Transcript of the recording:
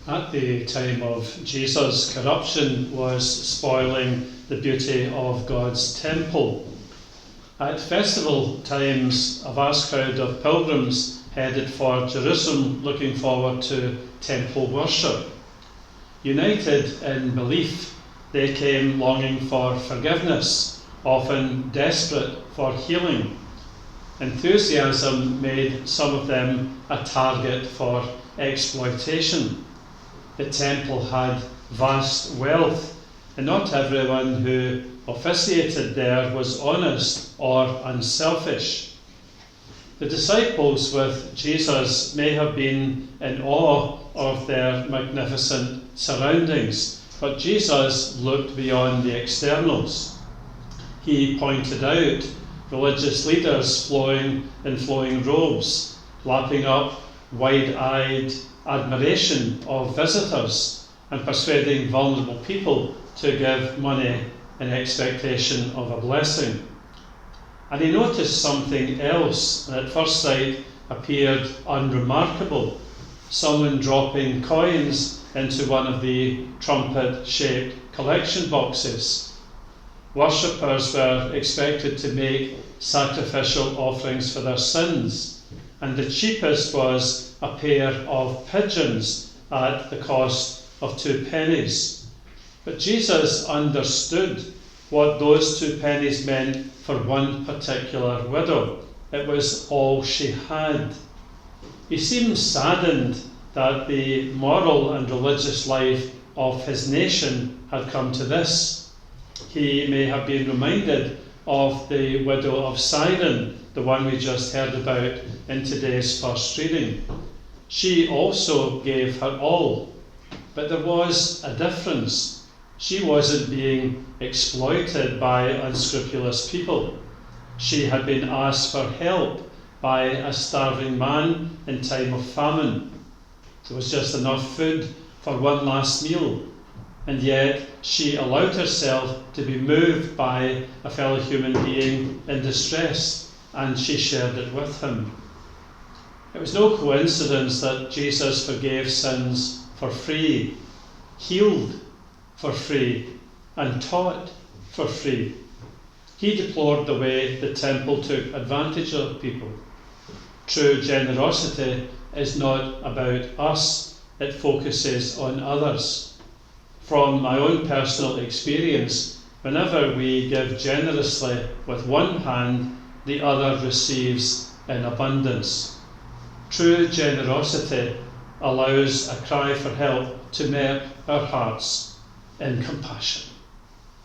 At the time of Jesus, corruption was spoiling the beauty of God's temple. At festival times, a vast crowd of pilgrims headed for Jerusalem looking forward to temple worship. United in belief, they came longing for forgiveness, often desperate for healing. Enthusiasm made some of them a target for exploitation. The temple had vast wealth, and not everyone who officiated there was honest or unselfish. The disciples with Jesus may have been in awe of their magnificent surroundings, but Jesus looked beyond the externals. He pointed out religious leaders in flowing robes, lapping up wide-eyed admiration of visitors and persuading vulnerable people to give money in expectation of a blessing. And he noticed something else that at first sight appeared unremarkable: someone dropping coins into one of the trumpet-shaped collection boxes. Worshippers were expected to make sacrificial offerings for their sins, and the cheapest was a pair of pigeons at the cost of 2 pennies. But Jesus understood what those 2 pennies meant for one particular widow. It was all she had. He seemed saddened that the moral and religious life of his nation had come to this. He may have been reminded of the widow of Sidon, the one we just heard about in today's first reading. She also gave her all, but there was a difference. She wasn't being exploited by unscrupulous people. She had been asked for help by a starving man in time of famine. There was just enough food for one last meal, and yet she allowed herself to be moved by a fellow human being in distress, and she shared it with him. It was no coincidence that Jesus forgave sins for free, healed for free, and taught for free. He deplored the way the temple took advantage of people. True generosity is not about us, it focuses on others. From my own personal experience, whenever we give generously with one hand, the other receives in abundance. True generosity allows a cry for help to melt our hearts in compassion.